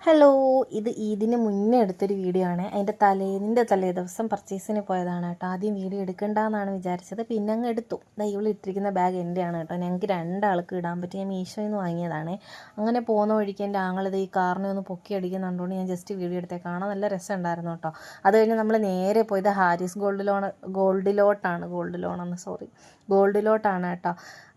Hello, ഇത് ഈദിന് മുന്നേ എടുത്തൊരു വീഡിയോ ആണ്. അതിൻ്റെ തലേ ദിവസം പർച്ചേസിന് പോയതാണ് കേട്ടോ. ആദ്യം വീഡിയോ എടുക്കണ്ടെന്നാണ് വിചാരിച്ചത്, പിന്നെ അങ്ങ് എടുത്തു. ഇവിടെ ഇട്ടിരിക്കുന്ന ബാഗ് എൻ്റെയാണ് കേട്ടോ. ഞങ്ങൾക്ക് രണ്ടാൾക്ക് ഇടാൻ പറ്റി. ഞാൻ മീഷോയിൽ നിന്ന് വാങ്ങിയതാണ്. അങ്ങനെ പോകുന്ന വഴിക്ക് എൻ്റെ ആങ്ങളിത് ഈ കാറിനെ ഒന്ന് പൊക്കി അടിക്കുന്നുണ്ടോണ്ട് ഞാൻ ജസ്റ്റ് വീഡിയോ എടുത്തേ. കാണാൻ നല്ല രസമുണ്ടായിരുന്നു കേട്ടോ. അത് കഴിഞ്ഞ് നമ്മൾ നേരെ പോയത് ഹാരിസ് ഗോൾഡിലോട്ടാണ് കേട്ടോ.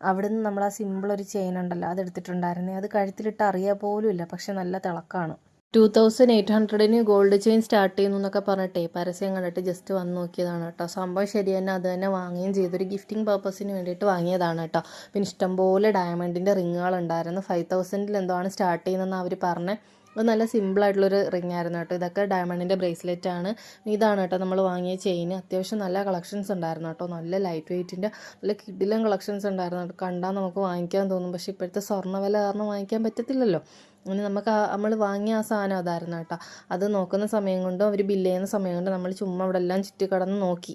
അവിടുന്ന് നമ്മൾ ആ സിമ്പിൾ ഒരു ചെയിൻ ഉണ്ടല്ലോ, അതെടുത്തിട്ടുണ്ടായിരുന്നേ. അത് കഴുത്തിലിട്ട് അറിയാൻ പോലും ഇല്ല, പക്ഷെ നല്ല തിളക്കമാണ്. 2800 ഗോൾഡ് ചെയിൻ സ്റ്റാർട്ട് ചെയ്യുന്നു എന്നൊക്കെ പറഞ്ഞിട്ടേ പരസ്യം കണ്ടിട്ട് ജസ്റ്റ് വന്ന് നോക്കിയതാണ് കേട്ടോ. സംഭവം ശരി തന്നെ, അത് തന്നെ വാങ്ങുകയും ചെയ്തൊരു ഗിഫ്റ്റിംഗ് പർപ്പസിന് വേണ്ടിയിട്ട് വാങ്ങിയതാണ് കേട്ടോ. പിന്നെ ഇഷ്ടംപോലെ ഡയമണ്ടിൻ്റെ റിങ്ങുകളുണ്ടായിരുന്നു. 5000 എന്തോ ആണ് സ്റ്റാർട്ട് ചെയ്യുന്നതെന്ന് അവർ പറഞ്ഞത്. അത് നല്ല സിമ്പിളായിട്ടുള്ളൊരു റിംഗ് ആയിരുന്നു കേട്ടോ. ഇതൊക്കെ ഡയമണ്ടിൻ്റെ ബ്രേസ്ലെറ്റ് ആണ്. ഇതാണ് കേട്ടോ നമ്മൾ വാങ്ങിയ ചെയിൻ. അത്യാവശ്യം നല്ല കളക്ഷൻസ് ഉണ്ടായിരുന്നു കേട്ടോ. നല്ല ലൈറ്റ് വെയ്റ്റിൻ്റെ നല്ല കിടിലൻ കളക്ഷൻസ് ഉണ്ടായിരുന്നു കേട്ടോ. കണ്ടാൽ നമുക്ക് വാങ്ങിക്കാൻ തോന്നും, പക്ഷേ ഇപ്പോഴത്തെ സ്വർണ്ണ വില കാരണം വാങ്ങിക്കാൻ പറ്റത്തില്ലല്ലോ. അങ്ങനെ നമ്മൾ വാങ്ങിയ ആ സാധനം അതായിരുന്നു കേട്ടോ. അത് നോക്കുന്ന സമയം കൊണ്ടും അവർ ബില്ല് ചെയ്യുന്ന സമയം കൊണ്ടും നമ്മൾ ചുമ്മാ അവിടെ എല്ലാം ചുറ്റി നടന്ന് നോക്കി.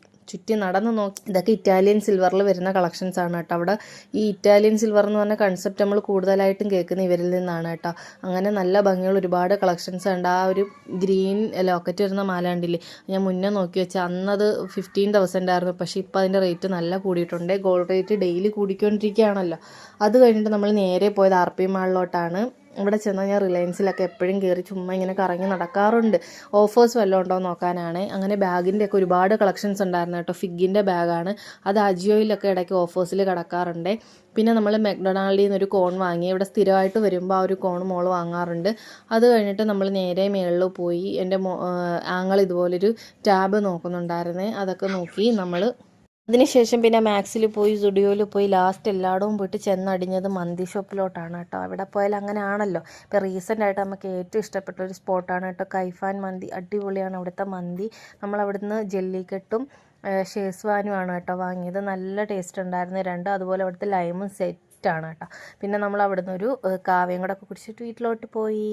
ഇതൊക്കെ ഇറ്റാലിയൻ സിൽവറിൽ വരുന്ന കളക്ഷൻസ് ആണ് കേട്ടോ. അവിടെ ഈ ഇറ്റാലിയൻ സിൽവർ എന്ന് പറഞ്ഞ കൺസെപ്റ്റ് നമ്മൾ കൂടുതലായിട്ടും കേൾക്കുന്ന ഇവരിൽ നിന്നാണ് കേട്ടോ. അങ്ങനെ നല്ല ഭംഗിയുള്ള ഒരുപാട് കളക്ഷൻസ് ഉണ്ട്. ആ ഒരു ഗ്രീൻ ലോക്കറ്റ് വരുന്ന മാല ഉണ്ടില്ലേ, ഞാൻ മുന്നേ നോക്കി വെച്ചാൽ അന്നത് 15,000 ആയിരുന്നു. പക്ഷേ ഇപ്പോൾ അതിൻ്റെ റേറ്റ് നല്ല കൂടിയിട്ടുണ്ട്. ഗോൾഡ് റേറ്റ് ഡെയിലി കൂടിക്കൊണ്ടിരിക്കുകയാണല്ലോ. അത് കഴിഞ്ഞിട്ട് നമ്മൾ നേരെ പോയത് RP മാളിലോട്ടാണ്. ഇവിടെ ചെന്നാൽ ഞാൻ റിലയൻസിലൊക്കെ എപ്പോഴും കയറി ചുമ്മാ ഇങ്ങനെ കറങ്ങി നടക്കാറുണ്ട്. ഓഫേഴ്സ് വല്ലതും ഉണ്ടോ നോക്കാനാണ്. അങ്ങനെ ബാഗിൻ്റെ ഒക്കെ ഒരുപാട് കളക്ഷൻസ് ഉണ്ടായിരുന്നു കേട്ടോ. ഫിഗിൻ്റെ ബാഗാണ് അത്. അജിയോയിലൊക്കെ ഇടയ്ക്ക് ഓഫേഴ്സിൽ കിടക്കാറുണ്ട്. പിന്നെ നമ്മൾ മെക്ഡൊണാൾഡിൽ നിന്നൊരു കോൺ വാങ്ങി. ഇവിടെ സ്ഥിരമായിട്ട് വരുമ്പോൾ ആ ഒരു കോൺ മോൾ വാങ്ങാറുണ്ട്. അത് കഴിഞ്ഞിട്ട് നമ്മൾ നേരെ മേളിൽ പോയി. എൻ്റെ ആങ്ങൾ ഇതുപോലൊരു ടാബ് നോക്കുന്നുണ്ടായിരുന്നേ. അതൊക്കെ നോക്കി നമ്മൾ. അതിനുശേഷം പിന്നെ മാക്സിൽ പോയി, സ്റ്റുഡിയോയിൽ പോയി, ലാസ്റ്റ് എല്ലായിടവും പോയിട്ട് ചെന്നടിഞ്ഞത് മന്തി ഷോപ്പിലോട്ടാണ് കേട്ടോ. അവിടെ പോയാൽ അങ്ങനെ ആണല്ലോ. ഇപ്പോൾ റീസെൻ്റ് ആയിട്ട് നമുക്ക് ഏറ്റവും ഇഷ്ടപ്പെട്ട ഒരു സ്പോട്ടാണ് കേട്ടോ കൈഫാൻ മന്തി. അടിപൊളിയാണ് അവിടുത്തെ മന്തി. നമ്മളവിടുന്ന് ജെല്ലിക്കെട്ടും ഷേസ്വാനുമാണ് കേട്ടോ വാങ്ങിയത്. നല്ല ടേസ്റ്റ് ഉണ്ടായിരുന്നു രണ്ടും. അതുപോലെ അവിടുത്തെ ലൈമും സെറ്റാണ് കേട്ടോ. പിന്നെ നമ്മൾ അവിടുന്ന് ഒരു കാവ്യം കൂടെ ഒക്കെ കുടിച്ചിട്ട് വീട്ടിലോട്ട് പോയി.